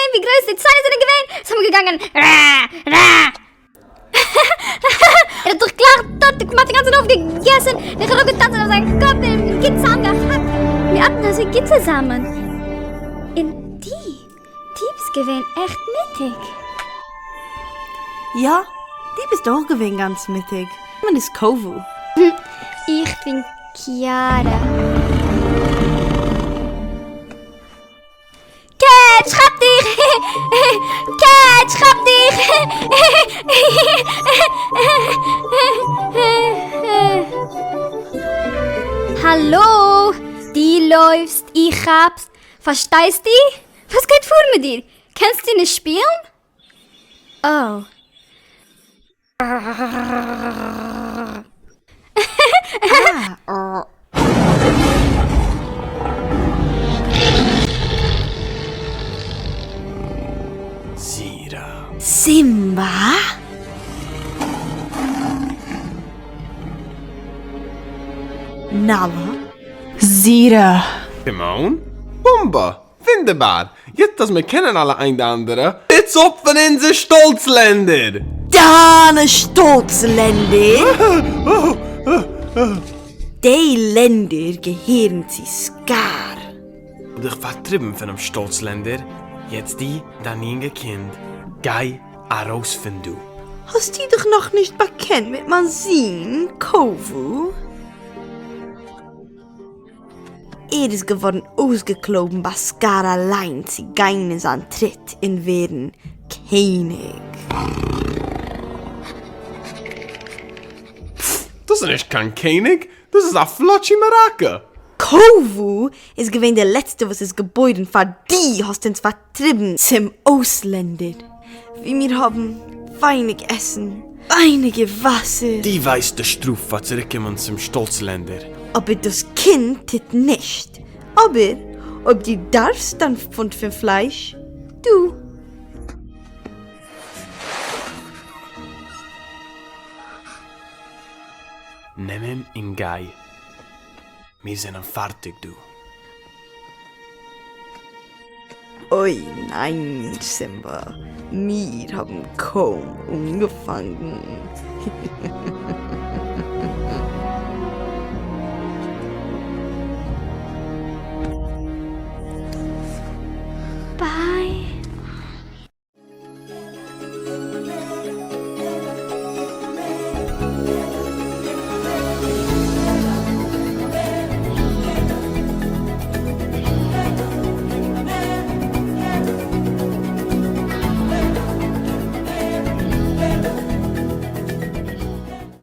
gesehen, wie groß die Zähne sind gewesen? Sind wir gegangen. Er hat doch klar dort, ich hab die ganze Zeit aufgegessen. Ich hab auch getanzt auf seinen Kopf, den Kind zusammengehackt. Wir hatten also Kind zusammen. Und die ist gewesen echt mittig. Ja, die bist auch gewesen ganz mittig. Man ist Kovu. Ich bin Chiara. Cat, schrapp dich! Cat, schrapp dich! Hallo, die läufst, ich hab's. Verstehst du? Was geht vor mit dir? Kannst du nicht spielen? Oh. Zira. Simba? Nala? Zira. Simone? Pumba. Wunderbar. Jetzt, dass wir kennen alle ein der andere. Jetzt op von unsere Stolzländer. Deine Stolzländer? Die Länder gehören zu Scar. Und ich vertrieben von dem Stolzländer. Jetzt die, dein Kind. Gei herausfinden. Hast du dich noch nicht bekannt mit Mansin, Kovu? Ist geworden ausgekloben, bei Scar allein zu gehen an Tritt in werden König. Das ist nicht kein König, das ist ein Flotschi Marake. Kovu ist gewesen der Letzte, was es Gebäuden für die hast uns vertrieben zum Ausländer. Wie wir haben weinig Essen, einige Wasser. Die weiß der Struf, was zurückkommen zum Stolzländer. Aber das Kind tut nicht. Aber ob du darfst dann von für Fleisch? Du. Nimm ihn in Gei. Wir sind fertig, du. Oi, nein, Simba. Wir haben kaum angefangen.